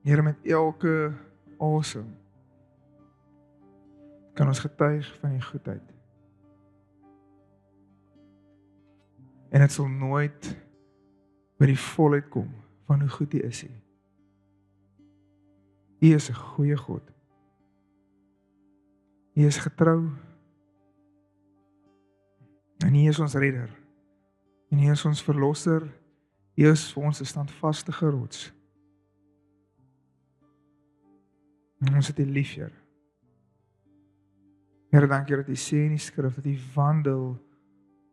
Here, met elke asem kan ons getuig van die goedheid. En dit sal nooit by die volheid kom van hoe goed U is. U is 'n goeie God. U is getrou. En U is ons redder. En U is ons verlosser. U is vir ons 'n standvaste rots. En ons het U lief, Here. Here, dankie dat U sê in die skrif dat U wandel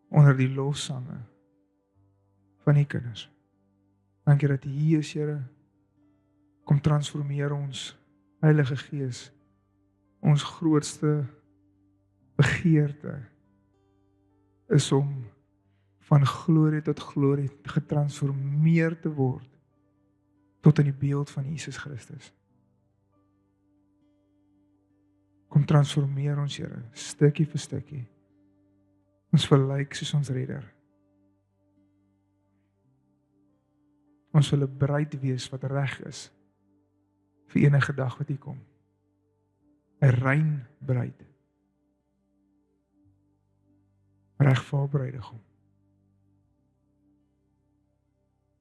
onder die lofsange van U kinders. Dankie dat U hier is, Here. Kom transformeer ons, Heilige Gees. Ons grootste begeerte is om van glorie tot glorie getransformeer te word tot in die beeld van Jesus Christus. Kom transformeer ons, Here, stukkie vir stukkie. Ons verlyk soos ons redder. Ons wil 'n bruid wees wat reg is vir enige dag wat U kom. 'n Rein bruid. Reg vir haar bruidegom.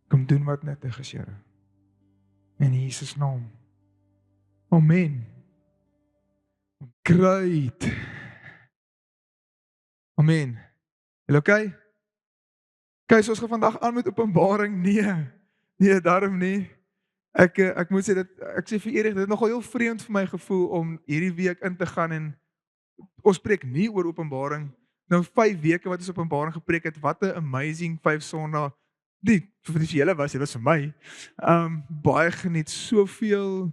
Kom doen wat nuttig is, Here. In Jesus naam. Amen. Great. Amen. Julle okay? Okay, so ons gaan vandag aan met Openbaring. Nee, daarom nie. Ek moet sê ek sê vir Erik, dit het nogal heel vreemd vir my gevoel om hierdie week in te gaan en ons preek nie oor Openbaring. Nou 5 weke wat ons Openbaring gepreek het, wat 'n amazing 5 Sondae. Die vir julle was, dit was vir my. Baie geniet, soveel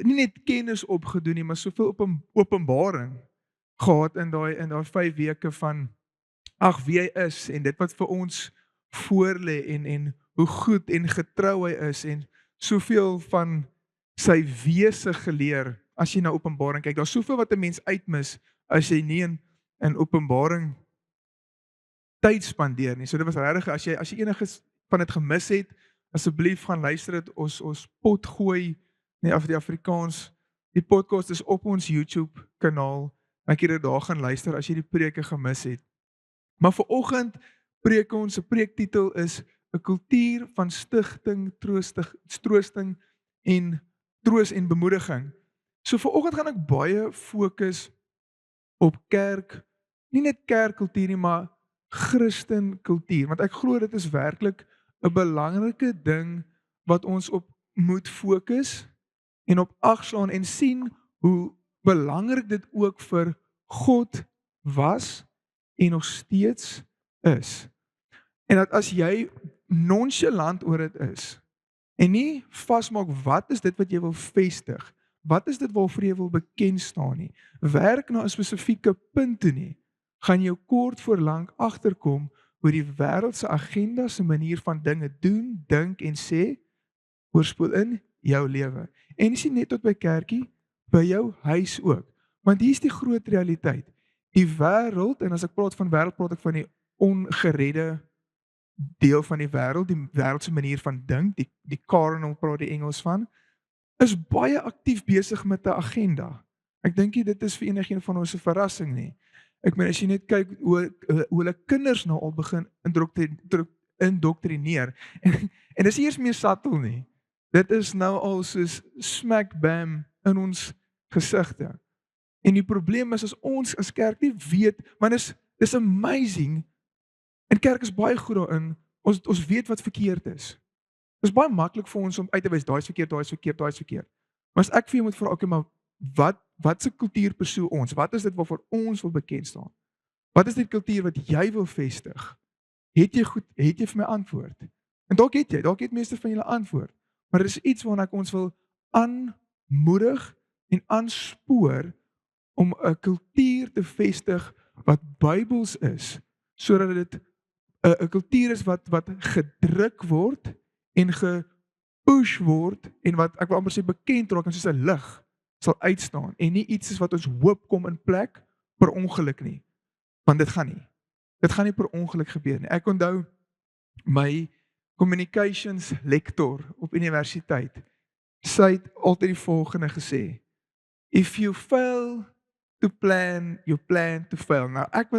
nie net kennis opgedoen nie, maar soveel openbaring gehad in daai 5 weke van wie hy is en dit wat vir ons voorlê en hoe goed en getrou hy is en soveel van sy wese geleer as jy na Openbaring kyk. Daar's soveel wat 'n mens uitmis as jy nie in Openbaring tyd spandeer nie. So dit was regtig, as jy enigiets van dit gemis het, asseblief gaan luister dit, ons pot gooi, nee, af die Afrikaans. Die podcast is op ons YouTube kanaal. Ek het dit daar gaan luister as jy die preke gemis het. Maar vanoggend preek ons, se preektitel is 'n kultuur van stigting, troosting en troos en bemoediging. So vanoggend gaan ek baie fokus op kerk, nie net kerkkultuur nie, maar Christenkultuur, want ek glo dit is werklik 'n belangrike ding wat ons op moet fokus en op agslaan en sien hoe belangrik dit ook vir God was en nog steeds is. En dat as jy nonchalant oor dit is en nie vasmaak wat is dit wat jy wil vestig, wat is dit waarvoor jy wil bekend staan nie, werk na 'n spesifieke punt toe nie, gaan jy kort voor lank agterkom hoe die wêreld se agenda se manier van dinge doen, dink en sê oorspoel in jou lewe. En dis nie net tot by kerkie, by jou huis ook. Want hier's die groot realiteit. Die wêreld, en as ek praat van wêreld, praat ek van die ongeredde deel van die wêreld, die wêreld se manier van dink, die carnal praat die Engels van, is baie aktief besig met 'n agenda. Ek dink nie dit is vir enigiemand van ons 'n verrassing nie. Ek meen as jy net kyk hoe hulle kinders nou al begin indoktrineer en dis nie eers meer subtle nie. Dit is nou al soos smack bam in ons gesigte. En die probleem is as ons as kerk nie weet, want dis amazing. En kerk is baie goed daarin. Ons weet wat verkeerd is. Dit is baie maklik vir ons om uit te wys daai is verkeerd, daai is verkeerd, daai is verkeerd. Maar as ek vir jou moet vra, okay, maar wat se kultuur persoon ons? Wat is dit waarvoor ons wil bekend staan? Wat is die kultuur wat jy wil vestig? Het jy vir my antwoord? En dalk het meeste van julle antwoord. Maar er is iets waarna ek ons wil aanmoedig en aanspoor om 'n kultuur te vestig wat Bybels is, sodat dit 'n kultuur is wat gedruk word en gepush word en wat ek wil amper sê bekend raak en soos 'n lig sal uitstaan en nie iets is wat ons hoop kom in plek per ongeluk nie. Want dit gaan nie per ongeluk gebeur nie. Ek onthou my communications lektor op universiteit sy het altyd die volgende gesê: If you fail to plan, you plan to fail. Nou ek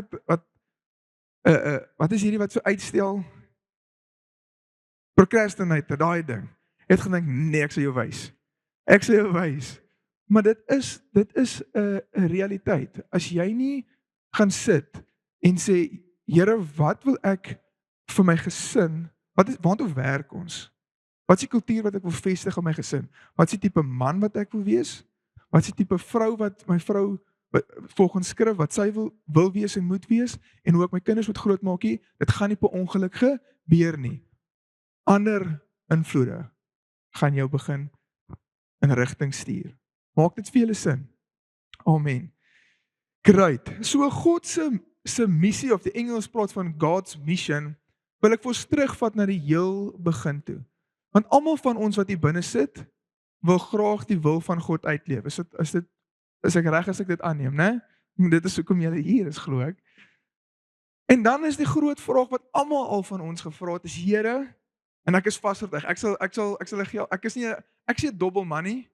wat is hierdie wat so uitstel? Procrastinator, daai ding. Het gedink, nee, ek sal jou wys. Ek sal jou wys. Maar dit is 'n realiteit. As jy nie gaan sit en sê, Here, wat wil ek vir my gesin? Waartoe werk ons? Wat is die kultuur wat ek wil vestig in my gesin? Wat is die tipe man wat ek wil wees? Wat is die tipe vrou wat my vrou volgens skrif wat sy wil wees en moet wees en hoe ek my kinders moet grootmaak nie? Dit gaan nie per ongeluk gebeur nie. Ander invloede gaan jou begin in rigting stuur. Maak dit vir julle sin? Amen. Great. So God se missie of die Engels praat van God's mission, wil ek vir ons terugvat na die heel begin toe. Want almal van ons wat hier binne sit, wil graag die wil van God uitleef. Is ek reg as ek dit aanneem, né? Dit is hoekom julle hier is, glo ek. En dan is die groot vraag wat almal al van ons gevra het, is Here, en ek is vasoortuig. Ek is nie 'n dobbelman nie,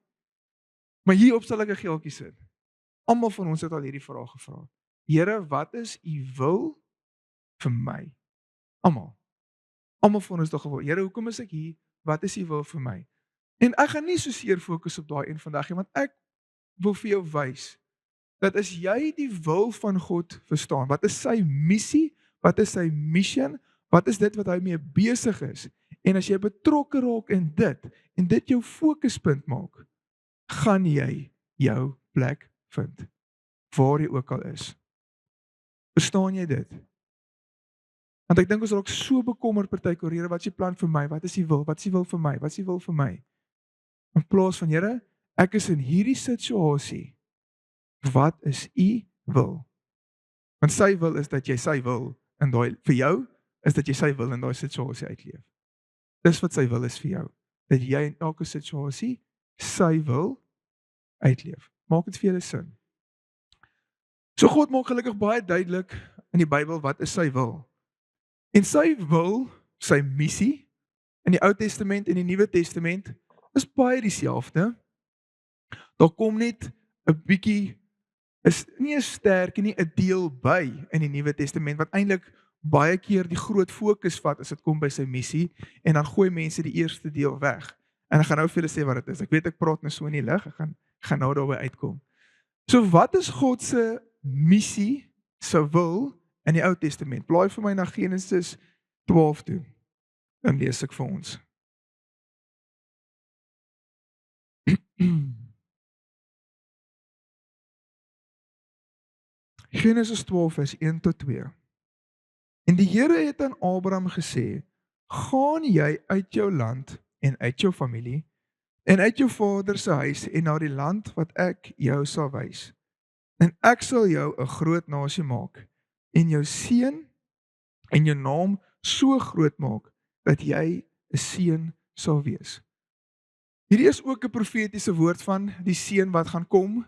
maar hierop sal ek 'n geeltjie sit. Almal van ons het al hierdie vraag gevra. Here, wat is u wil vir my? Almal van ons het al gevra. Here, hoekom is ek hier? Wat is u wil vir my? En ek gaan nie so seer fokus op daai een vandag nie, want ek wil vir jou wys dat as jy die wil van God verstaan, wat is sy missie? Wat is sy mission? Wat is dit wat hy mee besig is? En as jy betrokke raak in dit en dit jou fokuspunt maak, gaan jy jou plek vind waar jy ook al is. Verstaan jy dit? Want ek dink ons raak so bekommerd partykeer, Here, wat is die plan vir my? Wat is die wil? Wat is die wil vir my? Wat is die wil vir my? In plaas van, Here, ek is in hierdie situasie. Wat is u wil? Want sy wil is dat jy sy wil in daai vir jou is dat jy sy wil in daai situasie uitleef. Dis wat sy wil is vir jou. Dat jy in elke situasie sy wil uitleef. Maak dit vir julle sin? So God maak gelukkig baie duidelik in die Bybel wat is sy wil. En sy wil, sy missie in die Ou Testament en die Nuwe Testament is baie dieselfde. Daar kom net 'n bietjie is nie 'n sterk nie 'n deel by in die Nuwe Testament wat eintlik baie keer die groot fokus vat as dit kom by sy missie en dan gooi mense die eerste deel weg. En ek gaan nou vir julle sê wat dit is. Ek weet ek praat nou so in die lig. Ek gaan nou daarby uitkom. So wat is God se missie, se wil in die Ou Testament? Blaai vir my na Genesis 12 toe. Dan lees ek vir ons. Genesis 12 vers 1 tot 2. En die Here het aan Abraham gesê: "Gaan jy uit jou land en uit jou familie en uit jou vader se huis en na die land wat ek jou sal wys. En ek sal jou 'n groot nasie maak en jou seën en jou naam so groot maak dat jy 'n seën sal wees." Hierdie is ook 'n profetiese woord van die seën wat gaan kom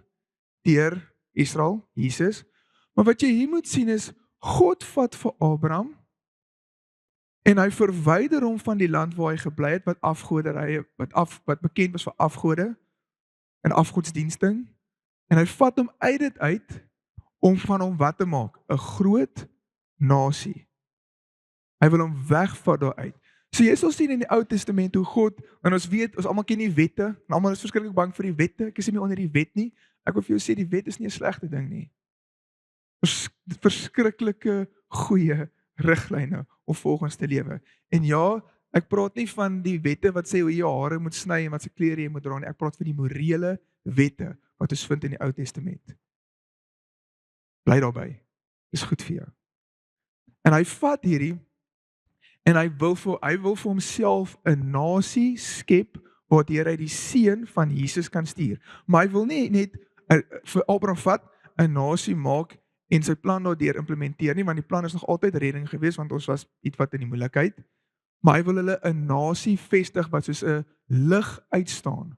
deur Israel, Jesus. Maar wat jy hier moet sien is God vat vir Abraham en hy verwyder hom van die land waar hy gebly het wat afgoderye wat bekend was vir afgode en afgodsdiensting. En hy vat hom uit dit uit om van hom wat te maak? 'n groot nasie. Hy wil hom wegvat daar uit. So jy sal sien in die Ou Testament hoe God, en ons weet, ons almal ken die wette, en almal is verskriklik bang vir die wette. Ek is nie onder die wet nie. Ek wil vir jou sê die wet is nie 'n slegte ding nie. Verskriklike goeie riglyne om volgens te lewe. En ja, ek praat nie van die wette wat sê hoe jy jou hare moet sny en wat se klere jy moet dra nie. Ek praat van die morele wette wat ons vind in die Ou Testament. Bly daarby. Dis goed vir jou. En hy vat hierdie en hy wil vir homself 'n nasie skep waardeur hy die seun van Jesus kan stuur. Maar hy wil nie net vir Abraham vat 'n nasie maak en sy plan daardeur implementeer nie, want die plan is nog altyd redding geweest want ons was ietwat in die moeilikheid. Maar hy wil hulle 'n nasie vestig wat soos 'n lig uitstaan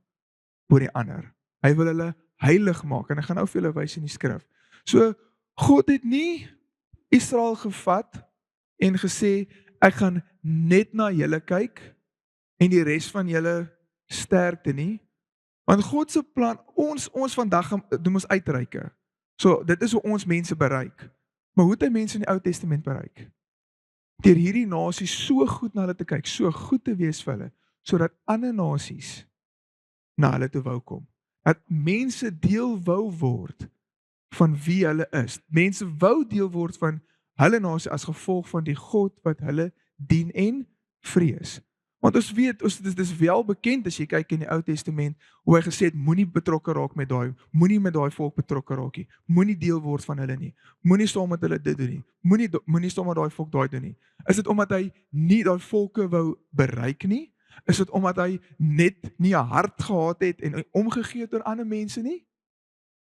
oor die ander. Hy wil hulle heilig maak en ek gaan nou vir julle wys in die skrif. So God het nie Israel gevat en gesê ek gaan net na julle kyk en die res van julle sterkte nie. Want God se plan, ons vandag doen ons uitreike. So dit is hoe ons mense bereik. Maar hoe het hy mense in die Ou Testament bereik? Deur hierdie nasies so goed na hulle te kyk, so goed te wees vir hulle, sodat ander nasies na hulle toe wou kom. Dat mense deel wou word van wie hulle is. Mense wou deel word van hulle nasie as gevolg van die God wat hulle dien en vrees. Want ons weet, dis wel bekend as jy kyk in die Ou Testament hoe hy gesê het moenie betrokke raak met moenie met daai volk betrokke raak nie. Moenie deel word van hulle nie. Moenie saam met hulle dit doen nie. Moenie saam met daai volk daai doen nie. Is dit omdat hy nie daai volke wou bereik nie? Is dit omdat hy net nie 'n hart gehad het en omgegee het oor ander mense nie?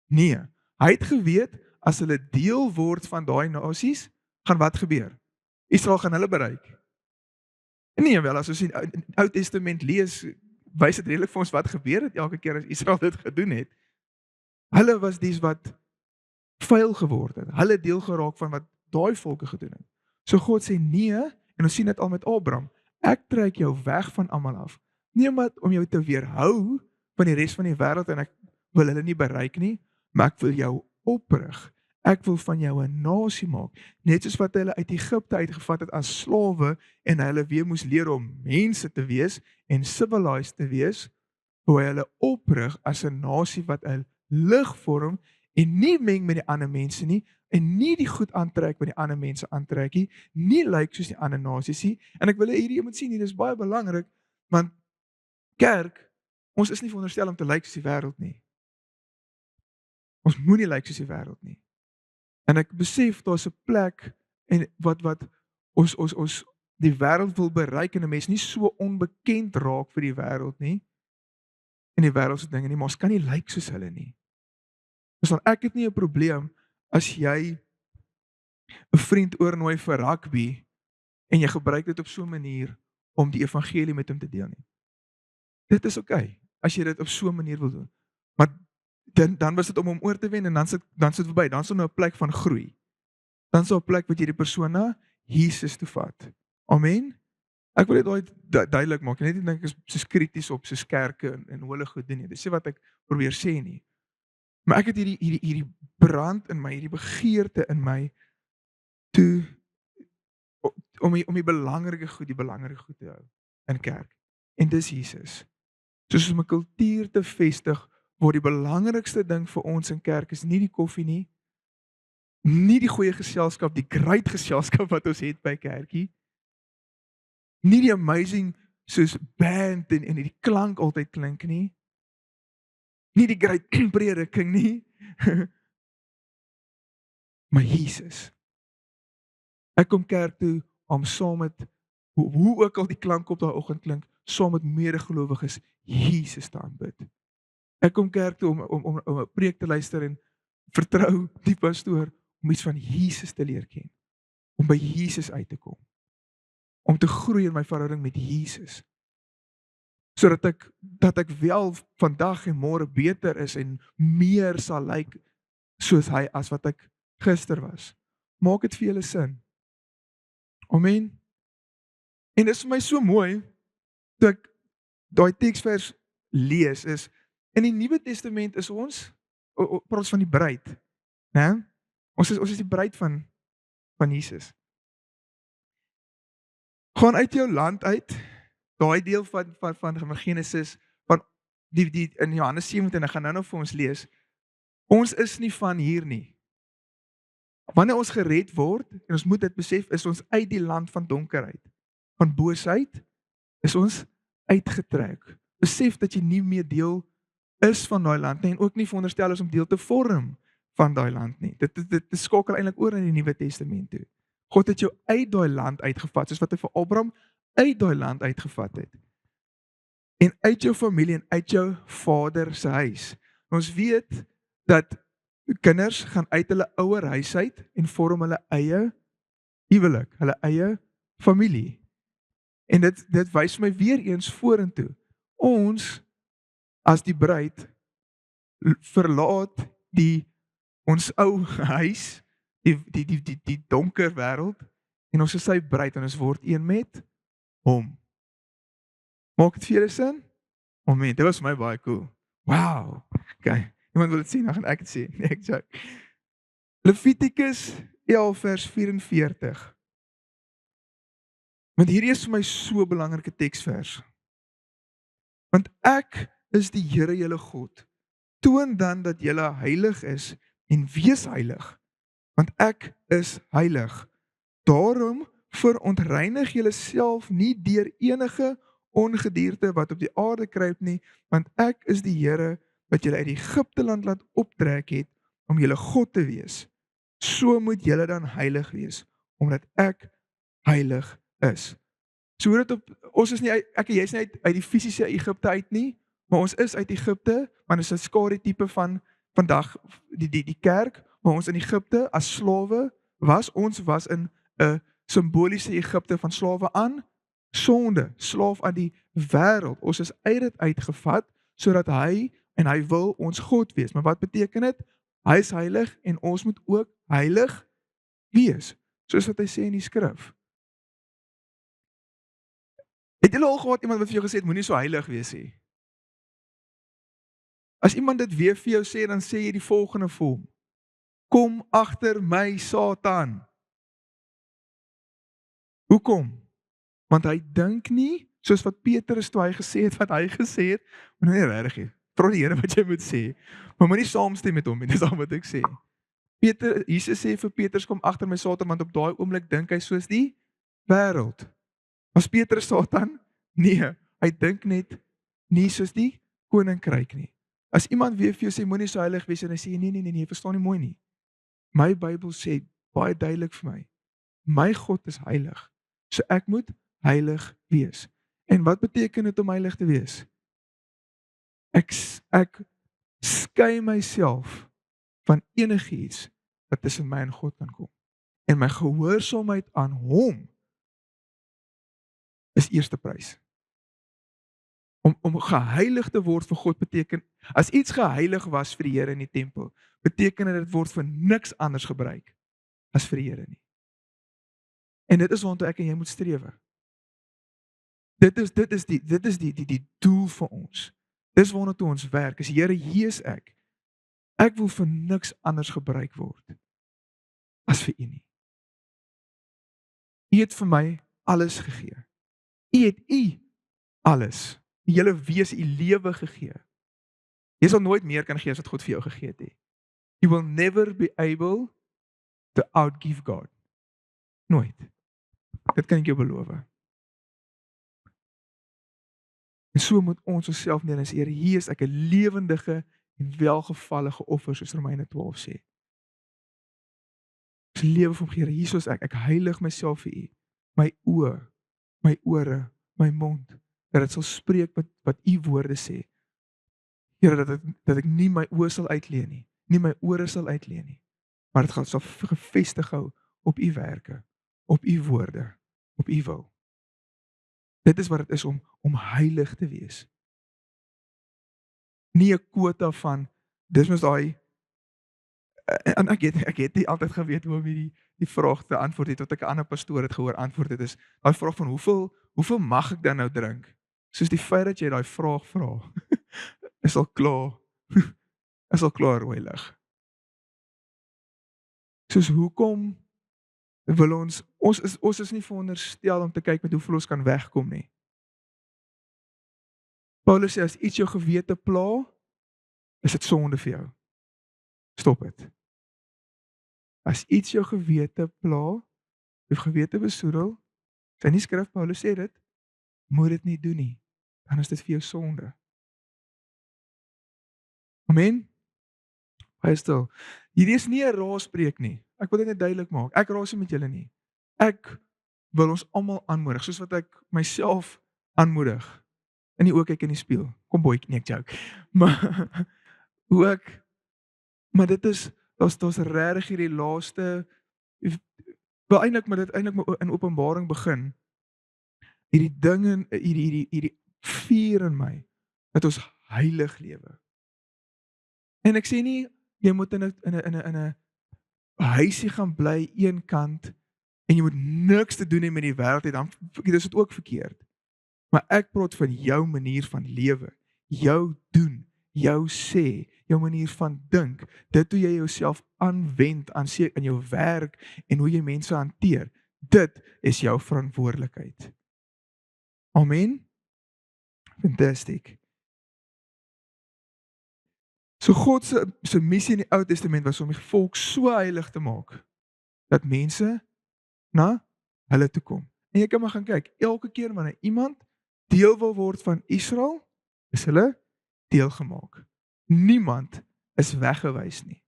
Nee. Hy het geweet as hulle deel word van daai nasies, gaan wat gebeur? Israel gaan hulle bereik. Nee, wel as ons in Ou Testament lees, wys dit redelik vir ons wat gebeur het elke keer as Israel dit gedoen het. Hulle was dies wat vuil geword het. Hulle deel geraak van wat daai volke gedoen het. So God sê nee, en ons sien dit al met Abraham. Ek trek jou weg van almal af. Nie om jou te weerhou van die res van die wêreld en ek wil hulle nie bereik nie, maar ek wil jou oprig. Ek wil van jou 'n nasie maak, net soos wat hulle uit Egipte uitgevat het as slawe en hulle weer moes leer om mense te wees en civilized te wees, hoe hy hulle oprig as 'n nasie wat 'n lig vorm en nie meng met die ander mense nie en nie die goed aantrek wat die ander mense aantrek nie lyk soos die ander nasies nie. En ek wil hê hierdie moet sien, hier is baie belangrik want kerk, ons is nie veronderstel om te lyk soos die wêreld nie. Ons moenie lyk soos die wêreld nie. En ek besef daar's 'n plek en wat ons die wêreld wil bereik en 'n mens nie so onbekend raak vir die wêreld nie. En die wêreld se dinge nie, maar ons kan nie lyk soos hulle nie. Dus ek het nie 'n probleem as jy 'n vriend oornooi vir rugby en jy gebruik dit op so 'n manier om die evangelie met hom te deel nie. Dit is oukei as jy dit op so 'n manier wil doen. Maar dan was dit om hom oor te wen en dan sit verby, dan is daar nou 'n plek van groei. Dan is daar 'n plek wat jy die persoon na Jesus toe vat. Amen. Ek wil dit duidelik maak. Net nie dink ek is soos krities op soos kerke en hoe hulle goed doen nie. Dis nie wat ek probeer sê nie. Maar ek het hierdie brand in my, hierdie begeerte in my toe om die belangrike goed te hou in kerk. En dis Jesus. Soos om 'n kultuur te vestig waar die belangrikste ding vir ons in kerk is nie die koffie nie, nie die goeie geselskap, die great geselskap wat ons het by kerkie, nie die amazing soos band en die klank altyd klink nie, nie die great prediking nie, maar Jesus. Ek kom kerk toe om saam met hoe ook al die klank op daai oggend klink, saam met medegelowiges Jesus te aanbid. Ek kom kerk toe om 'n preek te luister en vertrou die pastoor om iets van Jesus te leer ken, om by Jesus uit te kom, om te groei in my verhouding met Jesus. Sodat ek wel vandag en môre beter is en meer sal lyk soos hy as wat ek gister was. Maak dit vir julle sin? Amen. En dit is vir my so mooi toe ek daai teksvers lees is in die Nuwe Testament is ons praat ons van die bruid, né? Ons is die bruid van Jesus. Gaan uit jou land uit. Daai deel van Genesis van die in Johannes 17 ek gaan nou vir ons lees. Ons is nie van hier nie. Wanneer ons gered word en ons moet dit besef, is ons uit die land van donkerheid, van boosheid, is ons uitgetrek. Besef dat jy nie meer deel is van daai land nie en ook nie veronderstel is om deel te vorm van daai land nie. Dit skakel eintlik oor in die Nuwe Testament toe. God het jou uit daai land uitgevat, soos wat hy vir Abraham uit daai land uitgevat het. En uit jou familie en uit jou vader se huis. Ons weet dat kinders gaan uit hulle ouer huis uit en vorm hulle eie huwelik, hulle eie familie. En dit wys my weer eens vorentoe. Ons as die bruid verlaat ons ou huis, die donker wêreld en ons is sy bruid en ons word een met hom. Maak dit vir julle sin? Moment, dit was vir my baie cool. Wow. Okay. Iemand wil dit sien, dan gaan ek dit sê. Nee, ek joke. Levitikus 11 vers 44. Want hierdie is vir my so 'n belangrike teksvers. Want ek is die Here julle God. Toon dan dat julle heilig is en wees heilig, want ek is heilig. Daarom verontreinig julleself nie deur enige ongedierte wat op die aarde kruip nie, want ek is die Here wat julle uit Egipte land laat optrek het om julle God te wees. So moet julle dan heilig wees, omdat ek heilig is. So hoe dit ons is nie ek en jy is nie uit die fisiese Egipte uit nie, maar ons is uit Egipte, want dit is 'n skare tipe van vandag die kerk, waar ons in Egipte as slawe was. Ons was in 'n simboliese Egipte van slawe aan sonde, slaaf aan die wêreld. Ons is uit dit uitgevat sodat hy wil ons God wees. Maar wat beteken dit? Hy is heilig en ons moet ook heilig wees, soos wat hy sê in die skrif. Het julle al gehad iemand wat vir jou gesê het moenie so heilig wees nie? As iemand dit weer vir jou sê, dan sê jy die volgende vir hom: Kom agter my, Satan. Hoekom? Want hy dink nie soos wat Petrus toe hy gesê het wat hy gesê het, maar nie regtig nie. Vra die Here wat jy moet sê. Maar moenie saamstem met hom nie, dis al wat ek sê. Jesus sê vir Petrus kom agter my, Satan, want op daai oomblik dink hy soos die wêreld. Was Petrus Satan? Nee, hy dink net nie soos die koninkryk nie. As iemand weer vir jou sê moenie so heilig wees en hy sê nee, verstaan nie mooi nie. My Bybel sê baie duidelik vir my, my God is heilig. So ek moet heilig wees. En wat beteken dit om heilig te wees? Ek skei myself van enigiets wat tussen my en God kan kom. En my gehoorsaamheid aan hom is eerste prys. Om geheilig te word vir God beteken, as iets geheilig was vir die Here in die tempel, beteken dit word vir niks anders gebruik as vir die Here nie. En dit is waartoe ek en jy moet streef. Dit is die doel vir ons. Dis waarna toe ons werk. As Here, hier is ek. Ek wil vir niks anders gebruik word as vir U nie. U het vir my alles gegee. U het alles, die hele wese, U lewe gegee. Jy sal nooit meer kan gee as wat God vir jou gegee het nie. You will never be able to outgive God. Nooit. Dit kan ek jou beloof. En so moet ons onsself neer en sê, Here, hier is ek 'n lewendige en welgevallige offer, soos Romeine 12 sê. Ek lewe vir Here, hier is ek heilig myself vir U. My oë, my ore, my mond, dat dit sal spreek wat U woorde sê. Here, dat ek nie my oë sal uitleen nie, nie my ore sal uitleen nie, maar dit sal gefestig hou op U werke, op U woorde, op U wil. Dit is wat dit is om heilig te wees. Nie 'n kwota van dis mos daai en ek het nie altyd geweet hoe om die vraag te antwoord het tot ek 'n ander pastoor het gehoor antwoord het is daai vraag van hoeveel mag ek dan nou drink? Soos die feit dat jy daai vraag vra is al klaar is al klaar rooi lig. Soos hoekom wil ons is nie veronderstel om te kyk met hoeveel ons kan wegkom nie. Paulus sê as iets jou gewete pla, is dit sonde vir jou. Stop dit. As iets jou gewete pla, jou gewete besoedel, sy nie skrif Paulus sê dit, moet dit nie doen nie. Dan is dit vir jou sonde. Amen. Baie stil. Hierdie is nie 'n raaspreek nie. Ek wil dit net duidelik maak. Ek raas nie met julle nie. Ek wil ons almal aanmoedig soos wat ek myself aanmoedig. In die oë kyk in die spieël. Kom boetjie, nee ek joke. Maar dit is daar's regtig hierdie laaste wel eintlik maar dit eintlik in Openbaring begin. Hierdie dinge hierdie vuur in my dat ons heilig lewe. En ek sê nie jy moet in 'n huisie gaan bly een kant en jy moet niks te doen hê met die wêreld nie, dan dis dit ook verkeerd. Maar ek praat van jou manier van lewe, jou doen jou sê, jou manier van dink, dit hoe jy jouself aanwend aan in jou werk en hoe jy mense hanteer, dit is jou verantwoordelikheid. Amen. Fantastic. So God se missie in die Ou Testament was om die volk so heilig te maak dat mense na hulle toe kom. En jy kan maar gaan kyk, elke keer wanneer iemand deel wil word van Israel, is hulle deelgemaak. Niemand is weggewys nie.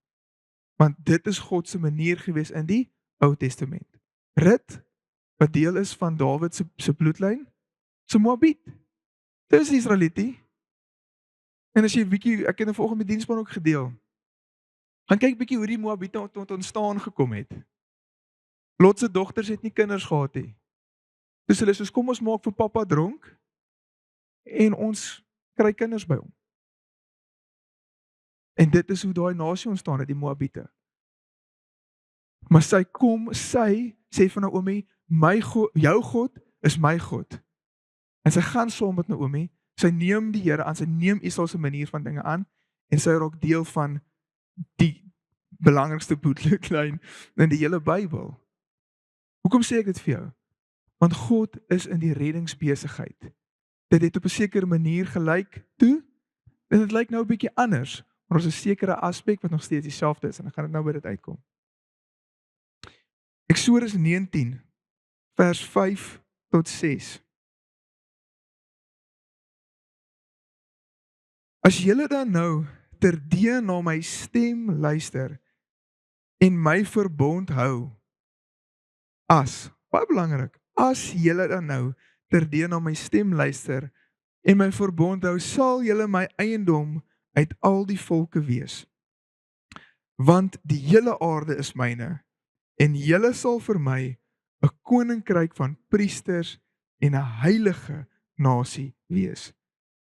Want dit is God se manier gewees in die Ou Testament. Rut wat deel is van Dawid se bloedlyn, se Moabiet. Dis Israelitie. En as jy bietjie, ek het in volgende dienspan ook gedeel. Gaan kyk bietjie hoe die Moabiete tot ontstaan gekom het. Lot se dogters het nie kinders gehad nie. Dus hulle sê kom ons maak vir pappa dronk en ons kry kinders by hom. En dit is hoe daai nasie ontstaan het, die Moabiete. Maar sy sê vir Naomi, my God, jou God is my God. En sy gaan saam met Naomi, sy neem die Here aan, sy neem Israel se manier van dinge aan en sy raak deel van die belangrikste bloedlyn in die hele Bybel. Hoekom sê ek dit vir jou? Want God is in die reddingsbesigheid. Dit het op 'n sekere manier gelyk toe en dit lyk nou 'n bietjie anders, maar ons 'n sekere aspek wat nog steeds dieselfde is en ek gaan dit nou by dit uitkom. Eksodus 19 vers 5 tot 6. As julle dan nou terdee na my stem luister en my verbond hou, baie belangrik, as julle dan nou terdee na my stem luister en my verbond hou, sal julle my eiendom uit al die volke wees. Want die hele aarde is myne en julle sal vir my 'n koninkryk van priesters en 'n heilige nasie wees.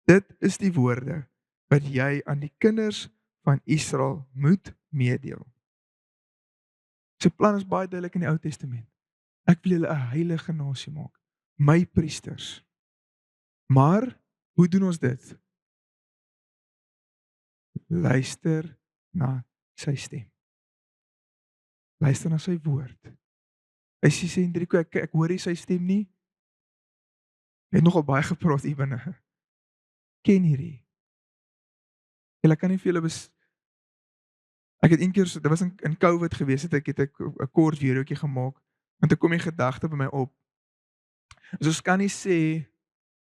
Dit is die woorde wat jy aan die kinders van Israel moet meedeel. Sy plan is baie duidelik in die Ou Testament. Ek wil julle 'n heilige nasie maak, my priesters. Maar hoe doen ons dit? Luister na sy stem. Luister na sy woord. Hy sê Hendriko, ek hoor nie sy stem nie. Hy het nogal baie gepraat hier binne. Ken hierdie. Julle kan nie vir julle ek het eendag, dit was in COVID gewees, ek het 'n kort videoetjie gemaak, want ek kom die gedagte by my op. So ons kan nie sê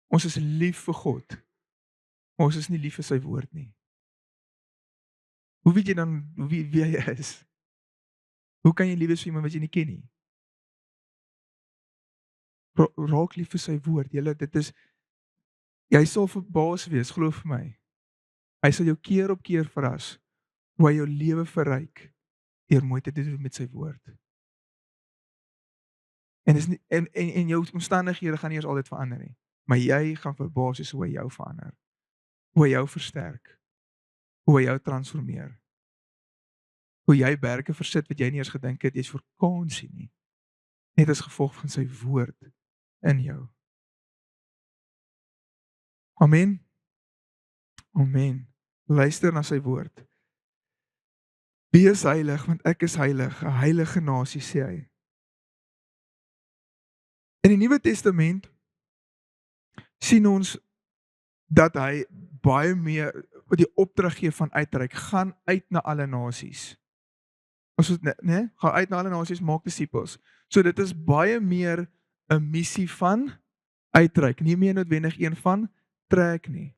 ons is lief vir God, maar ons is nie lief vir sy woord nie. Hoe weet jy dan wie jy is? Hoe kan jy lief wees vir iemand wat jy nie ken nie? Raak lief vir sy woord. Jy sal verbaas wees, glo vir my. Hy sal jou keer op keer verras hoe hy jou lewe verryk deur moeite te doen met sy woord. En is nie en jou omstandighede gaan nie eers altyd verander nie, maar jy gaan verbaas wees hoe hy jou verander. Hoe hy jou versterk. Hoe hy jou transformeer. Hoe jy berge versit wat jy nie eers gedink het jy's vakansie nie. Net as gevolg van sy woord in jou. Amen. Amen. Luister na sy woord. Wees heilig, want ek is heilig, 'n heilige nasie, sê hy. In die Nuwe Testament sien ons dat hy baie meer die opdrag gee van uitreik, gaan uit na alle nasies. Ons moet gaan uit na alle nasies, maak disippels. So dit is baie meer 'n missie van uitreik, nie meer noodwendig een van trek nie.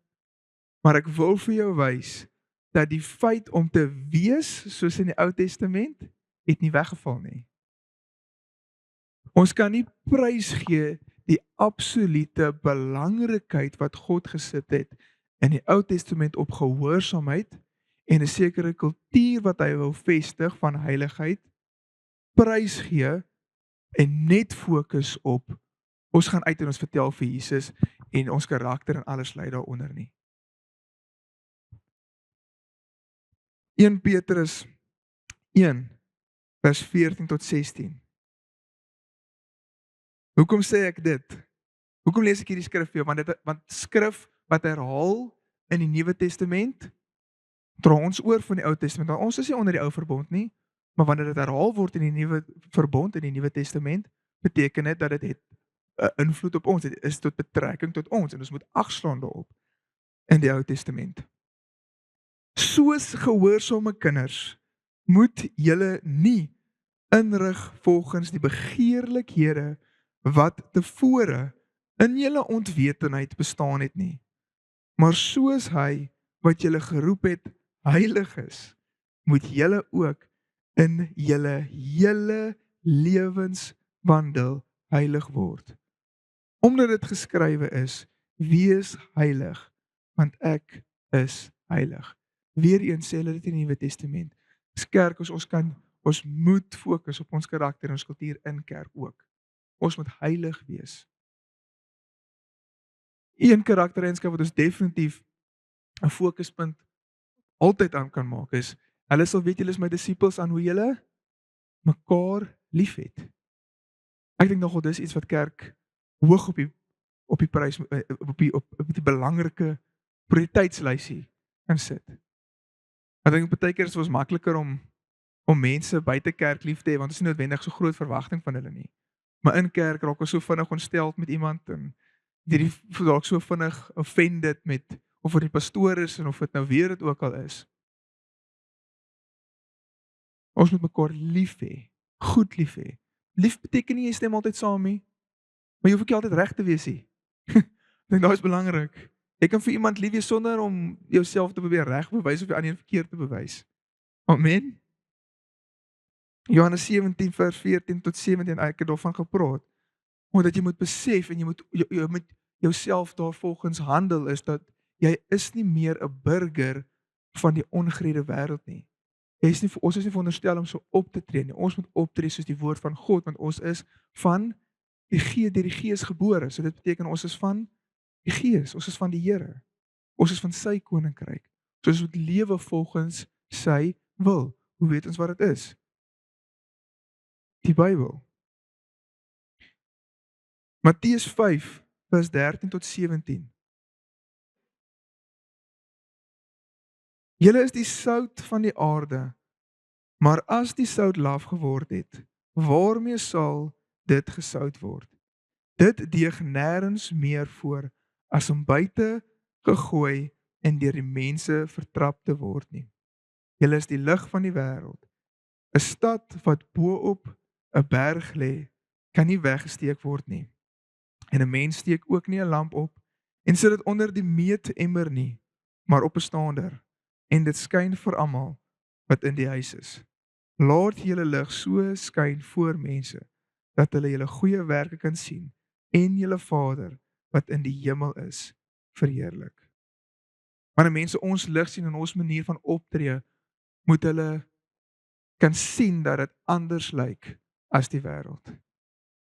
Maar ek wil vir jou wys dat die feit om te wees soos in die Ou Testament het nie weggeval nie. Ons kan nie prys gee die absolute belangrikheid wat God gesit het in die Ou Testament op gehoorsaamheid en 'n sekere kultuur wat hy wil vestig van heiligheid, prys gee en net fokus op ons gaan uit en ons vertel vir Jesus en ons karakter en alles lei daaronder nie. 1 Petrus 1 vers 14 tot 16. Hoekom sê ek dit? Hoekom lees ek hierdie skrif vir jou? Want skrif wat herhaal in die Nuwe Testament dra ons oor van die Ou Testament. Want ons is nie onder die ou verbond nie, maar wanneer dit herhaal word in die nuwe verbond in die Nuwe Testament, beteken dit dat dit het 'n invloed op ons. Dit is tot betrekking tot ons en ons moet agslaan daarop in die Ou Testament. Soos gehoorsame kinders moet julle nie inrig volgens die begeerlikhede wat tevore in julle ontwetenheid bestaan het nie, maar soos hy wat julle geroep het heilig is, moet julle ook in julle hele lewenswandel heilig word. Omdat dit geskrywe is, wees heilig, want ek is heilig. Weereens sê hulle dit in die Nuwe Testament. As kerk, ons moet fokus op ons karakter en ons kultuur in kerk ook. Ons moet heilig wees. Een karaktereienskap wat ons definitief 'n fokuspunt altyd aan kan maak is, hulle sal weet julle is my disippels aan hoe julle mekaar liefhet. Ek dink nogal dis iets wat kerk hoog op die prys op die belangrike prioriteitslysie insit. Ek dink baie keer is dit vir ons makliker om mense buite kerk lief te hê want ons het nie noodwendig so groot verwagting van hulle nie. Maar in kerk raak ons so vinnig ontsteld met iemand en die dalk so vinnig offended met of dit die pastoor is en of dit nou weer dit ook al is. Ons moet mekaar lief hê, goed lief hê. Lief beteken nie jy stem altyd saam nie, maar jy hoef ook nie altyd reg te wees nie. Ek dink daai is belangrik. Jy kan vir iemand lief wees sonder om jouself te probeer reg bewys of die ander verkeerd te bewys. Amen. Johannes 17 vers 14 tot 17 ek het daarvan gepraat. Omdat jy moet besef en jy moet jouself daarvolgens handel is dat jy is nie meer 'n burger van die ongeredde wêreld nie. Ons is nie veronderstel om so op te tree nie. Ons moet optree soos die woord van God want ons is van deur die Gees gebore. So dit beteken ons is van die Gees, ons is van die Here. Ons is van sy koninkryk. So ons moet lewe volgens sy wil. Hoe weet ons wat dit is? Die Bybel. Matteus 5 vers 13 tot 17. Julle is die sout van die aarde, maar as die sout laf geword het, waarmee sal dit gesout word? Dit deeg nêrens meer voor as om buite gegooi en deur die mense vertrap te word nie. Julle is die lig van die wêreld. 'n Stad wat bo-op 'n berg lê, kan nie weggesteek word nie. En 'n mens steek ook nie 'n lamp op en sit dit onder die meetemmer nie, maar op 'n staander en dit skyn vir almal wat in die huis is. Laat julle lig so skyn voor mense dat hulle julle goeie werke kan sien en julle Vader wat in die hemel is verheerlik. Wanneer mense ons lig sien en ons manier van optree, moet hulle kan sien dat dit anders lyk as die wêreld.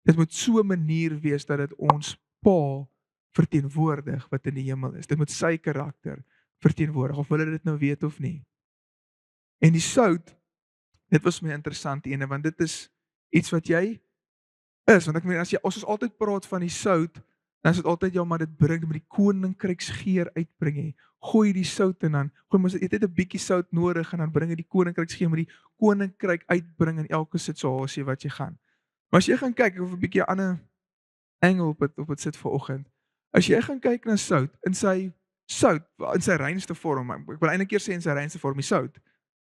Dit moet so 'n manier wees dat dit ons Pa verteenwoordig wat in die hemel is. Dit moet sy karakter verteenwoordig of hulle dit nou weet of nie. En die sout, dit was my interessant ene want dit is iets wat jy is, want ek meen as ons altyd praat van die sout, dan is dit altyd ja maar dit bring met die koninkryksgeur uitbring jy. Gooi die sout en dan gooi mos jy het 'n bietjie sout nodig en dan bring jy die koninkryksgeur met die koninkryk uitbring in elke situasie wat jy gaan. Maar as jy gaan kyk of 'n bietjie 'n ander angle op dit sit vanoggend. As jy gaan kyk na sout in sy reinste vorm, ek wil eintlik eers sê in sy reinste vorm, die sout,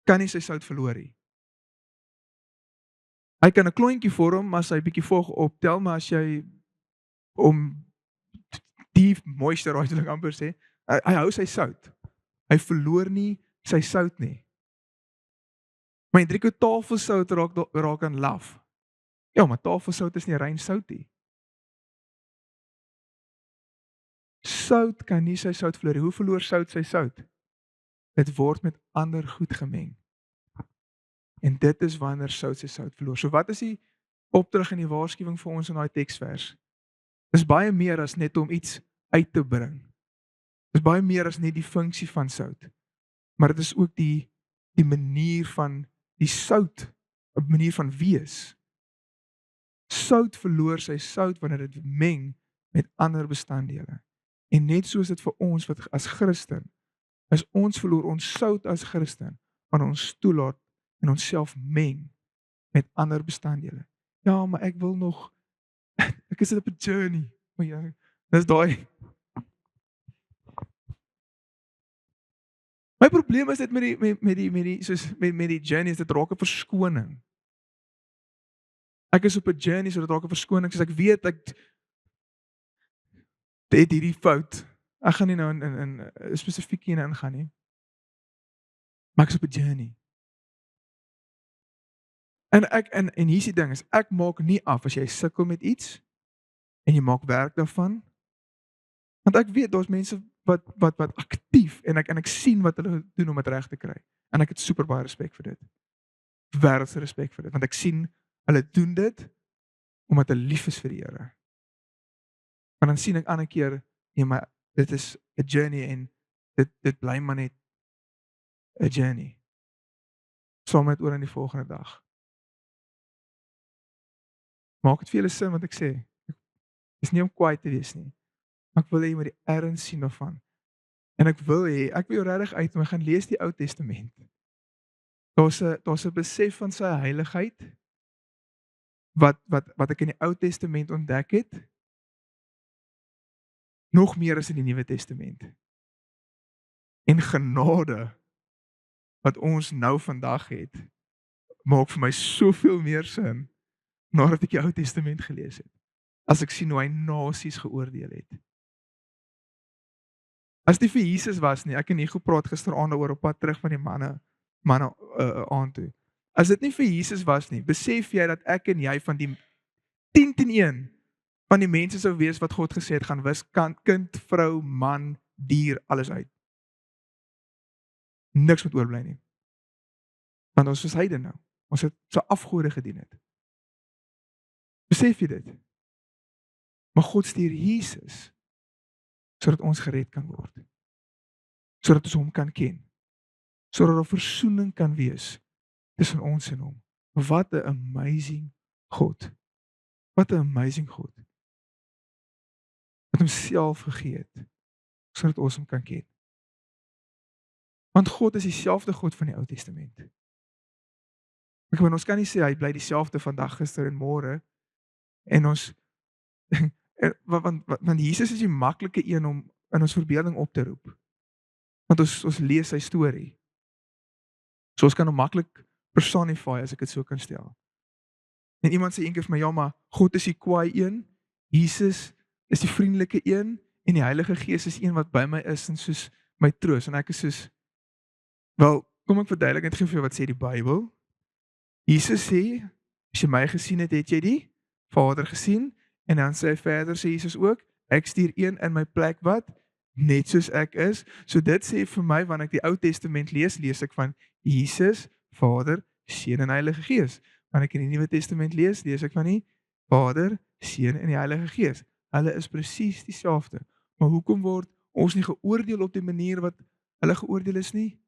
kan nie sy sout verloor nie. Hy kan 'n klontjie vorm as hy bietjie vog optel, maar as jy om die moisturiser wil ek amper sê, hy hou sy sout. Hy verloor nie sy sout nie. Maar 'n driekwart tafelsout raak aan laf. Ja, maar tafelsout is nie rein sout nie. Sout kan nie sy sout verloor nie. Hoe verloor sout sy sout? Dit word met ander goed gemeng. En dit is wanneer sout sy sout verloor. So wat is die opdrag en die waarskuwing vir ons in daai teksvers? Dis baie meer as net om iets uit te bring. Dis baie meer as net die funksie van sout. Maar dit is ook die manier van die sout, 'n manier van wees. Sout verloor sy sout wanneer dit meng met ander bestanddele. En net soos dit vir ons wat as Christen is ons verloor ons sout as Christen, wanneer ons toelaat en onsself meng met ander bestanddele. Ja, maar ek wil nog ek is op 'n journey. O ja, dis daai. My probleem is dit met die soos met die journey is dit raak 'n verskoning. Ek is op 'n journey, so dit raak 'n verskoning, soos ek weet ek het hierdie fout. Ek gaan nie nou in 'n spesifiek een ingaan nie, maar ek is op 'n journey. En hier's die ding is ek maak nie af as jy sukkel met iets en jy maak werk daarvan, want ek weet daar's mense wat aktief en ek sien wat hulle doen om dit reg te kry. En ek het super baie respek vir dit. Wêreldse respek vir dit, want ek sien hulle doen dit omdat hulle lief is vir die Here. Maar dan sien ek ander keer, nee, maar dit is 'n journey en dit bly maar net 'n journey. Saam met oor aan die volgende dag. Maak dit vir julle sin wat ek sê? Dis nie om kwaai te wees nie. Maar ek wil hê jy moet die erns sien daarvan. En ek wil jou regtig uitnooi, gaan lees die Ou Testament. Daar's 'n besef van sy heiligheid wat ek in die Ou Testament ontdek het, nog meer as in die Nuwe Testament. En genade wat ons nou vandag het, maak vir my soveel meer sin nadat ek die Ou Testament gelees het. As ek sien hoe hy nasies geoordeel het. As dit vir Jesus was nie, ek en Hugo praat gisteraand daaroor op pad terug van die manne aand toe. As dit nie vir Jesus was nie, besef jy dat ek en jy van die 10 teen 1 van die mense sou wees wat God gesê het gaan wis kind, vrou, man, dier, alles uit. Niks moet oorbly nie. Want ons is heidene nou. Ons het so afgode gedien het. Besef jy dit? Maar God stuur Jesus sodat ons gered kan word. Sodat ons hom kan ken. Sodat daar versoening kan wees tussen ons en hom. Wat 'n amazing God. Wat 'n amazing God. Wat homself gegee het sodat ons hom kan ken. Want God is dieselfde God van die Ou Testament. Ek bedoel ons kan nie sê hy bly dieselfde vandag, gister en môre en ons want Jesus is die maklike een om in ons verbeelding op te roep. Want ons lees sy storie. So ons kan hom maklik personify as ek dit so kan stel. En iemand sê eendag vir my, ja, maar God is die kwaai een, Jesus is die vriendelike een en die Heilige Gees is een wat by my is en soos my troos en ek is soos wel, kom ek verduidelik net gou vir jou wat sê die Bybel. Jesus sê, as jy my gesien het, het jy die Vader gesien en dan sê hy verder sê Jesus ook, ek stuur een in my plek wat net soos ek is. So dit sê vir my wanneer ek die Ou Testament lees ek van Jesus, Vader, Seun en Heilige Gees. Wanneer ek in die Nuwe Testament lees ek van die Vader, Seun en die Heilige Gees. Hulle is presies dieselfde. Maar hoekom word ons nie geoordeel op die manier wat hulle geoordeel is nie?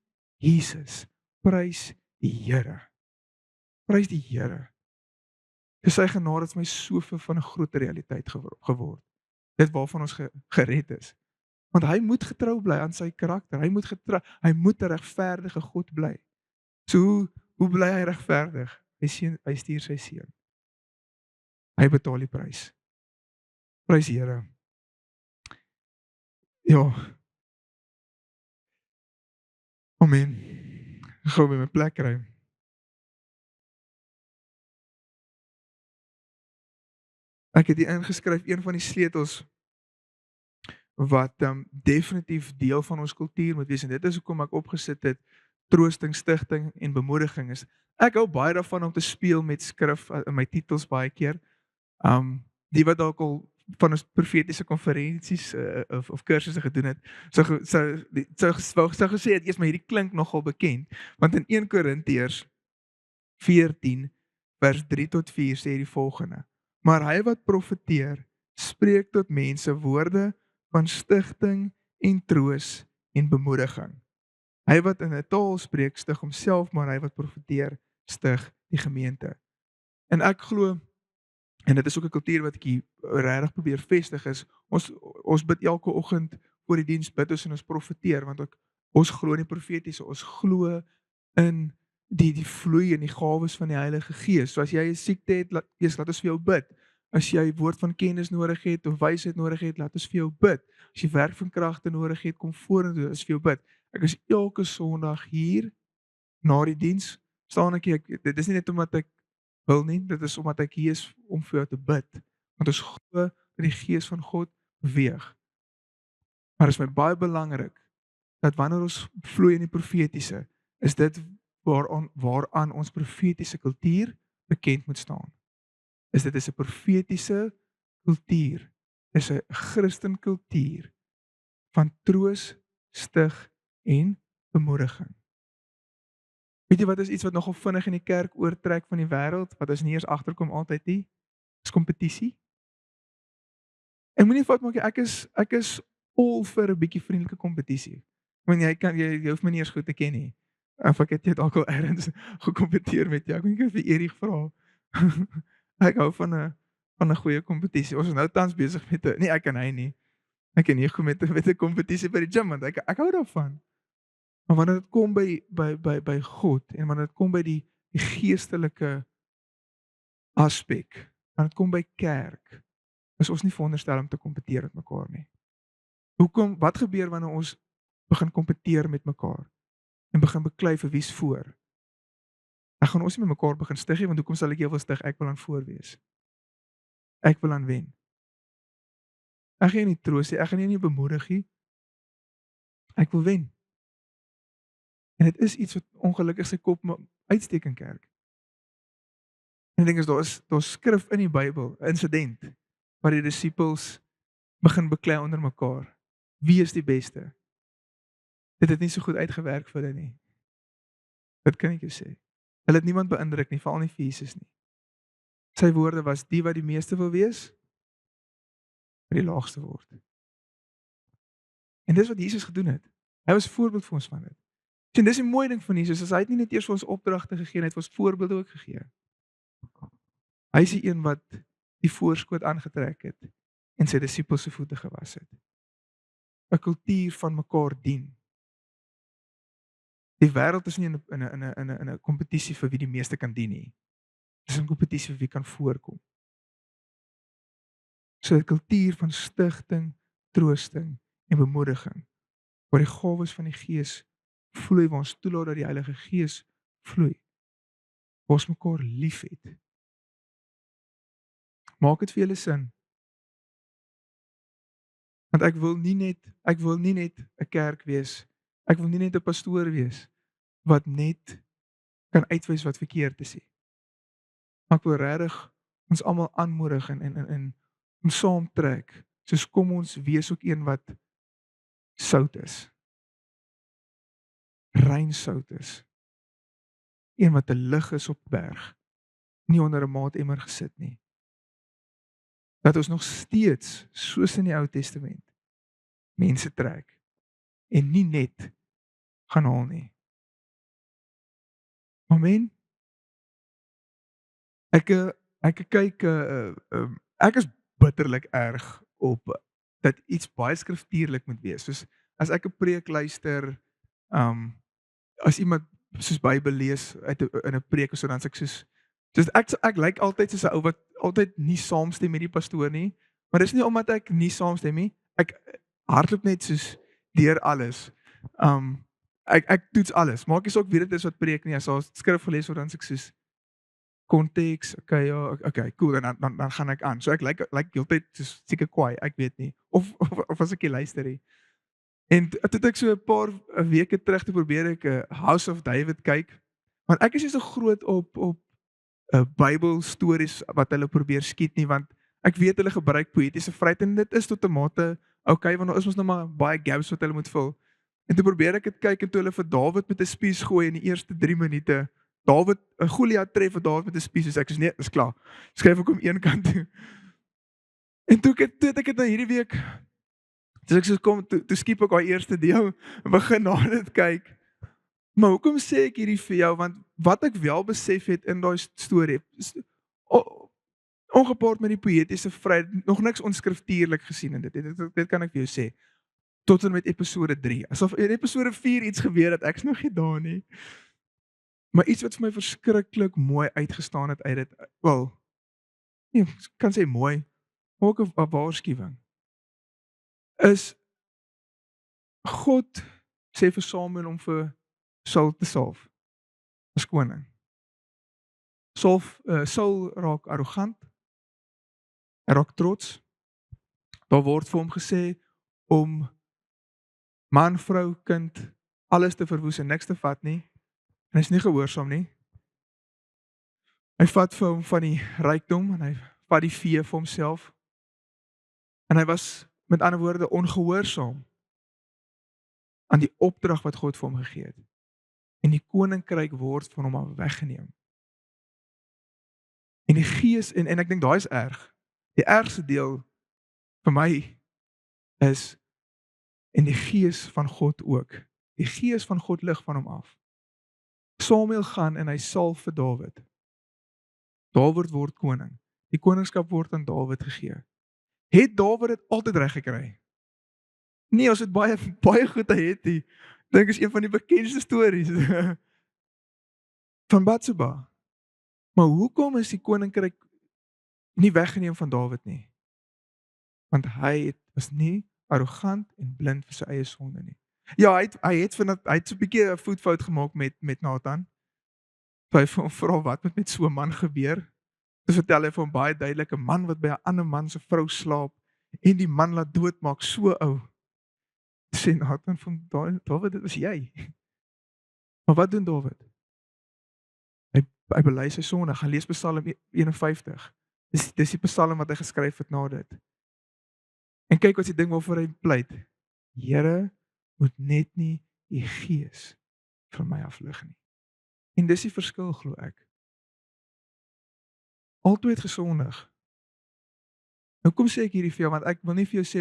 Jesus, prys die Here. Prys die Here. Dis sy genade het my soveel van 'n groter realiteit geword. Dit waarvan ons gered is. Want hy moet getrou bly aan sy karakter. Hy moet 'n regverdige God bly. So hoe bly hy regverdig? Hy stuur sy seun. Hy betaal die prys. Prys die Here. Ja. Amen. Ek gou by my plek kry. Ek het hier ingeskryf een van die sleutels wat definitief deel van ons kultuur moet wees en dit is hoekom ek opgesit het troosting, stigting en bemoediging is. Ek hou baie daarvan om te speel met skrif in my titels baie keer. Die wat dalk al van ons profetiese konferensies of kursusse gedoen het, sou gesê het eers maar hierdie klink nogal bekend, want in 1 Korintiërs 14 vers 3 tot 4 sê die volgende: Maar hy wat profeteer, spreek tot mense woorde van stigting en troos en bemoediging. Hy wat in 'n taal spreek, stig homself, maar hy wat profeteer, stig die gemeente. En ek glo en dit is ook 'n kultuur wat ek hier regtig probeer vestig is, ons bid elke oggend voor die diens bid ons en ons profeteer want Ons glo in die profetiese, ons glo in die vloei en die gawes van die Heilige Gees. So as jy 'n siekte het, laat ons vir jou bid. As jy woord van kennis nodig het of wysheid nodig het, laat ons vir jou bid. As jy werk van kragte nodig het, kom vorentoe, ons vir jou bid. Ek is elke Sondag hier na die diens, staan ek dit is nie net omdat ek wil nie, dit is omdat ek hier is om vir jou te bid. Want ons glo dat die Gees van God beweeg. Maar dit is my baie belangrik dat wanneer ons vloei in die profetiese, is dit waaraan ons profetiese kultuur bekend moet staan. Dit is 'n profetiese kultuur. Dis 'n Christen kultuur van troos, stig en bemoediging. Weet jy wat is iets wat nogal vinnig in die kerk oortrek van die wêreld wat ons nie eers agterkom altyd nie? Dis kompetisie. En moenie fout maak nie, ek is all vir 'n bietjie vriendelike kompetisie. Ek meen jy hoef my nie eers goed te ken nie. Of ek het dalk al eers gekompeteer met jou. Ek moet net vir Erik vra. Ek hou van 'n goeie kompetisie. Ons is nou tans besig met 'n nee, ek en hy nie. Ek en hy kom met 'n kompetisie by die gym want ek hou daarvan. Maar wanneer dit kom by God en wanneer dit kom by die geestelike aspek, wanneer dit kom by kerk, is ons nie veronderstel om te kompeteer met mekaar nie. Hoekom? Wat gebeur wanneer ons begin kompeteer met mekaar en begin beklei vir wie's voor? Dan gaan ons nie met mekaar begin stig nie, want hoekom sal ek jou wil stig? Ek wil aan voor wees. Ek wil aan wen. Ek gaan jou nie troos nie, ek gaan jou nie bemoedig nie. Ek wil wen. En dit is iets wat ongelukkig sy kop uitsteek in kerk. En ek dink daar skrif in die Bybel, 'n insident waar die disippels begin beklei onder mekaar. Wie is die beste? Dit het nie so goed uitgewerk vir hulle nie. Dit kan ek jou sê. Hulle het niemand beïndruk nie, veral nie vir Jesus nie. Sy woorde was: die wat die meeste wil wees, moet die laagste word. En dis wat Jesus gedoen het. Hy was 'n voorbeeld vir ons van dit. En dis die mooi ding van Jesus, hy het nie net eers vir ons opdragte gegee nie, hy het vir ons voorbeelde ook gegee. Hy is die een wat die voorskoot aangetrek het en sy disippels se voete gewas het. 'n Kultuur van mekaar dien. Die wêreld is nie in 'n kompetisie vir wie die meeste kan dien nie. Dis 'n kompetisie vir wie kan voorkom. So 'n kultuur van stigting, troosting en bemoediging, waar die gawes van die Gees vloei, waar ons toelaat dat die Heilige Gees vloei. Waar ons mekaar liefhet. Maak dit vir julle sin? Want ek wil nie net 'n kerk wees. Ek wil nie net 'n pastoor wees wat net kan uitwys wat verkeerd is nie. Maar ek wil regtig ons almal aanmoedig en ons saamtrek. Soos kom ons wees ook een wat sout is. Rein sout is. Een wat 'n lig is op berg, nie onder 'n maatemmer gesit nie. Dat ons nog steeds, soos in die Ou Testament, mense trek en nie net gaan haal nie. Amen. Ek kyk ek is bitterlik erg op dat iets baie skriftuurlik moet wees. Soos as ek 'n preek luister, as iemand soos Bybel lees in 'n preek of so, dan sê ek soos ek lyk altyd soos 'n ou wat altyd nie saamstem met die pastoor nie, maar dis nie omdat ek nie saamstem nie. Ek hardloop net soos deur alles. Ek toets alles. Maak nie saak wie dit is wat preek nie. As daar skrif gelees word, dan sê ek soos konteks, okay, ja, okay, cool, en dan gaan ek aan. So ek lyk heeltyd soos seker kwaai, ek weet nie. Of as ek nie luister nie. En toe het ek so 'n paar weke terug te probeer ek House of David kyk. Want ek is nie so groot op Bybelstories wat hulle probeer skiet nie, want ek weet hulle gebruik poëtiese vryheid en dit is tot 'n mate okay, want daar is mos nou maar baie gaps wat hulle moet vul. En toe probeer ek dit kyk en toe hulle vir Dawid met 'n spies gooi in die eerste 3 minute. Goliat tref vir Dawid met 'n spies, so ek sê nee, dis klaar. Skryf ek hom een kant toe. En toe het ek dit nou hierdie week, dis ek so kom toe skiep ek daai eerste deel en begin na dit kyk. Maar hoekom sê ek hierdie vir jou? Want wat ek wel besef het in daai storie, ongepaard met die poëtiese vryheid, nog niks onskriftuurlik gesien in dit. Dit kan ek vir jou sê. tot en met episode 3. Asof in episode 4 iets gebeur het, ek's nog nie daar nie. Maar iets wat vir my verskriklik mooi uitgestaan het uit dit, wel, nee, ek kan sê mooi, maar ook 'n waarskuwing, is God sê vir Samuel om vir Saul te salf as koning. Saul raak arrogant, hy raak trots. Daar word vir hom gesê om man, vrou, kind, alles te verwoes en niks te vat nie. En hy's nie gehoorsaam nie. Hy vat vir hom van die rykdom en hy vat die vee vir homself. En hy was met ander woorde ongehoorsaam aan die opdrag wat God vir hom gegee het. En die koninkryk word van hom af weggeneem. En die gees en ek dink daai is erg. Die ergste deel vir my is en die gees van God ook. Die gees van God lig van hom af. Samuel gaan en hy salf vir Dawid. Dawid word koning. Die koningskap word aan Dawid gegee. Het Dawid dit altyd reg gekry? Nee, ons het baie goed gehet hier. Dink is een van die bekendste stories van Batsheba. Maar hoekom is die koninkryk nie weggeneem van Dawid nie? Want hy was nie arrogant en blind vir sy eie sonde nie. Ja, hy het so 'n bietjie 'n voetfout gemaak met Nathan. Hy vra wat met so 'n man gebeur. Dis vertel hy vir hom baie duidelik 'n man wat by 'n ander man se vrou slaap en die man laat doodmaak, so ou. Sê Nathan van Dawid, dit was jy. Maar wat doen Dawid? Hy bely sy sonde. Gaan lees Psalm 51. Dis die Psalm wat hy geskryf het na dit. En kyk wat is die ding waarvoor hy pleit. Here, moet net nie u gees van my aflig nie. En dis die verskil, glo ek. Albei het gesondig. Nou kom sê ek hierdie vir jou, want ek wil nie vir jou sê,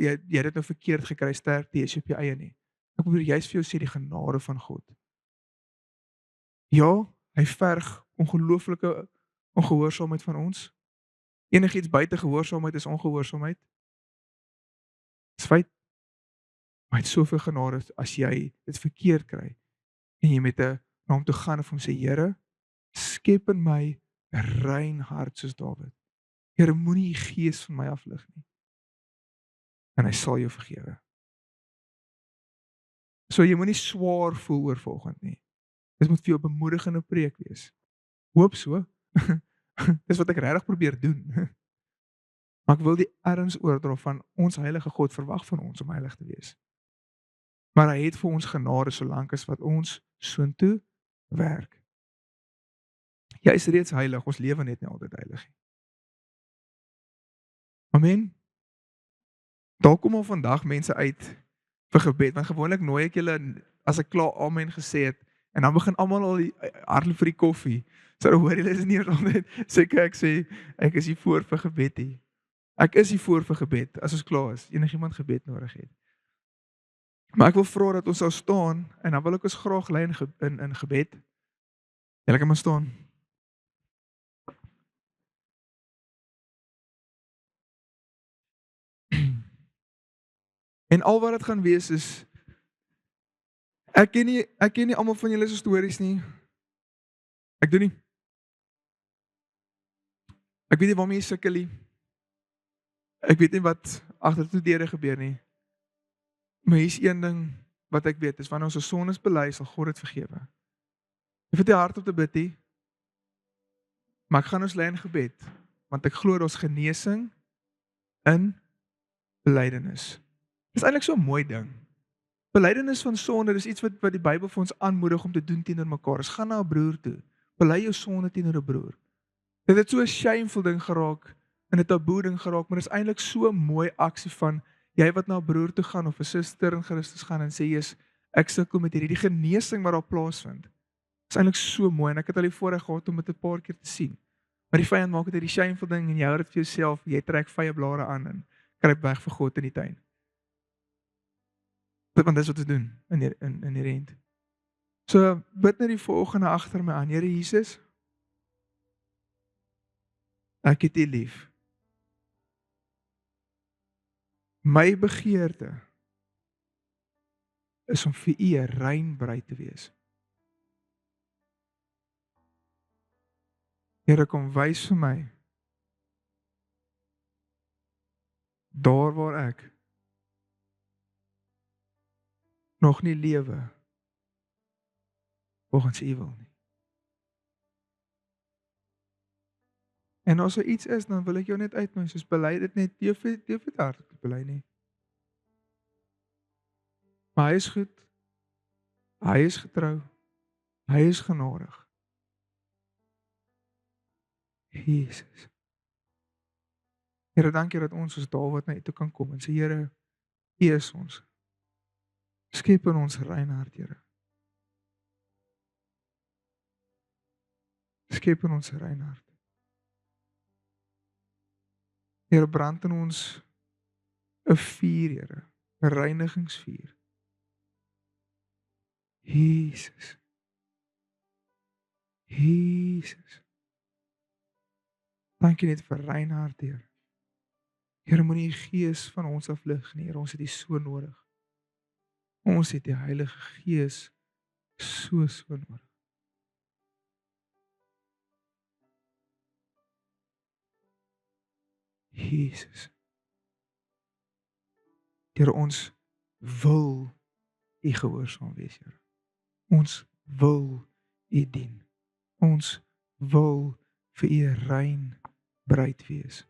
jy het dit nou verkeerd gekry, sterkte, jy's op jou eie nie. Ek probeer juist vir jou sê die genade van God. Ja, hy verg ongelooflike ongehoorsaamheid van ons. Enigiets buite gehoorsaamheid is ongehoorsaamheid. Dis feit. Maar hy het soveel genade as jy dit verkeerd kry en jy met 'n na hom toe gaan en hom sê, Here, skep in my 'n rein hart soos Dawid. Here, moenie u gees van my aflig nie. En hy sal jou vergewe. So jy moenie swaar voel oor vanoggend nie. Dit moet vir jou 'n bemoedigende preek wees. Hoop so. Dis wat ek regtig probeer doen. Maar ek wil die erns oordra van ons heilige God verwag van ons om heilig te wees. Maar hy het vir ons genade solank as wat ons soontoe werk. Jy is reeds heilig, ons lewe net nie altyd heilig nie. Amen. Daar kom al vandag mense uit vir gebed, want gewoonlik nooi ek julle as ek klaar amen gesê het en dan begin almal al hardloop vir die koffie. So dan hoor julle is nie altyd seker ek sê ek is hier voor vir gebed hier. Ek is hier voor vir gebed as ons klaar is. Enigiemand gebed nodig het. Maar ek wil vra dat ons sal staan en dan wil ek ons graag lei in gebed. Julle kan maar staan. En al wat dit gaan wees is ek ken nie almal van julle se stories nie. Ek doen nie. Ek weet nie waarmee jy sukkel nie. Ek weet nie wat agtertoe deure gebeur nie. Maar hier's een ding wat ek weet, is wanneer ons ons sondes bely, sal God dit vergewe. Jy het nie hard op te bid nie. Maar ek gaan ons lei in gebed, want ek glo daar's genesing in belydenis. Dis eintlik so 'n mooi ding. Belydenis van sonde, dis iets wat die Bybel vir ons aanmoedig om te doen teenoor mekaar. Ons gaan na 'n broer toe. Bely jou sonde teenoor 'n broer. Dit het so 'n shameful ding geraak, en 'n taboe ding geraak, maar dis eintlik so 'n mooi aksie van jy wat na 'n broer toe gaan of 'n suster in Christus gaan en sê, "Jesus, ek sukkel met hierdie genesing wat daar plaasvind." Dis eintlik so mooi en ek het al die voorreg gehad om dit 'n paar keer te sien. Maar die vyand maak dit 'n shameful ding en jy hou dit vir jouself, jy trek vye blare aan en kruip weg vir God in die tuin. Want dis wat ons doen in die rent. So bid net die volgende agter my aan. Here Jesus, ek het U lief. My begeerte is om vir U 'n rein bruid te wees. Here, kom wys vir my daar waar ek nog nie lewe volgens U wil nie. En as daar iets is, dan wil ek jou net uitnooi, soos bely dit net, jy hoef dit hardop te bely nie. Maar hy is goed, hy is getrou, hy is genadig. Jesus. Here, dankie dat ons soos Dawid na U toe kan kom en sê, Here, U is ons. Skep in ons rein hart, Here. Skep in ons rein hart. Here, brand in ons 'n vuur, Here, 'n reinigingsvuur. Jesus. Jesus. Dankie net vir rein hart, Here. Here, moenie U Gees van ons aflig nie, Here, ons het U so nodig. Ons het die Heilige Gees so nodig. Jesus. Here, ons wil U gehoorsaam wees, Here. Ons wil U dien. Ons wil vir U 'n rein bruid wees.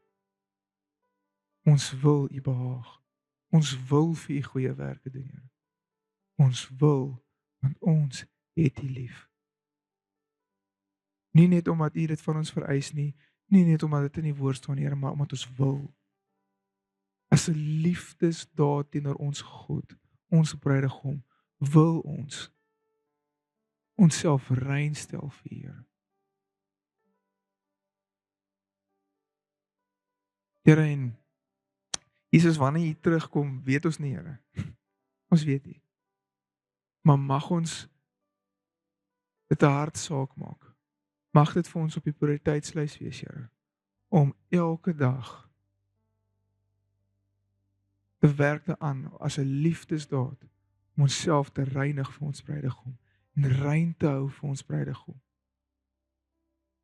Ons wil U behaag. Ons wil vir U goeie werke doen, Here. Ons wil, want ons het U lief. Nie net omdat U dit van ons vereis nie, nie net omdat dit in die woord staan, Here, maar omdat ons wil. As 'n liefdesdaad teenoor ons God, ons bruidegom, wil ons onsself rein stel vir U, Here. Here, en Jesus, wanneer U terugkom, weet ons nie, Here. Ons weet nie. Maar mag ons dit 'n hartsaak maak. Mag dit vir ons op die prioriteitslys wees, Here, om elke dag te werk daaraan as 'n liefdesdaad om onsself te reinig vir ons bruidegom en rein te hou vir ons bruidegom.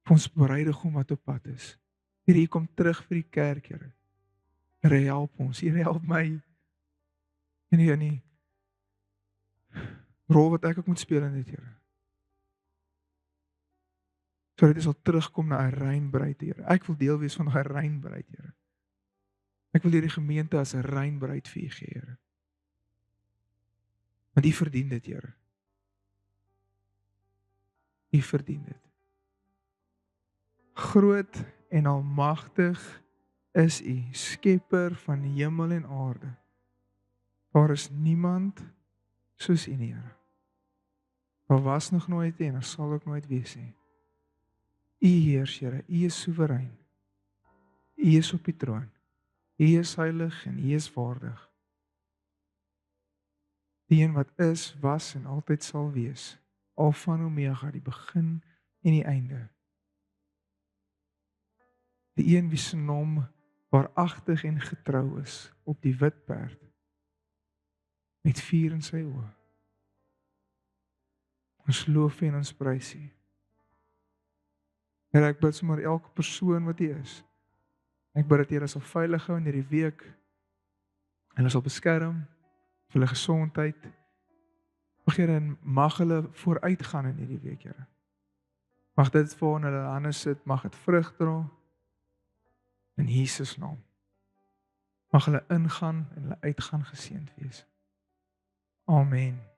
Vir ons bruidegom wat op pad is. Here, U kom terug vir die kerk, Here. Here, help ons. Here, help my. En nie in die rol wat ek ook moet speel in dit, Here. Sodat U sal terugkom na 'n rein bruid, Here. Ek wil deel wees van 'n rein bruid, Here. Ek wil hierdie gemeente as 'n rein bruid vir U gee, Here. Want U verdien dit, Here. U verdien dit. Groot en almagtig is U, skepper van hemel en aarde. Daar is niemand soos U nie, Here. Daar was nog nooit en daar sal ook nooit wees nie. U heers, Here, U is soewerein. U is op die troon. U is heilig en U is waardig. Die een wat is, was en altyd sal wees. Alfa en Omega, die begin en die einde. Die een wie se naam waaragtig en getrou is op die wit perd met vuur in sy oë. Ons loof U en ons prys U. Here, ek bid sommer elke persoon wat hier is. Ek bid dat Here sal veilig hou in hierdie week. En hulle sal beskerm vir hulle gesondheid. Here, en mag hulle vooruitgaan in hierdie week, Here. Mag dit voor in hulle hande sit, mag dit vrug dra in Jesus naam. Mag hulle ingaan en hulle uitgaan geseënd wees. Amen.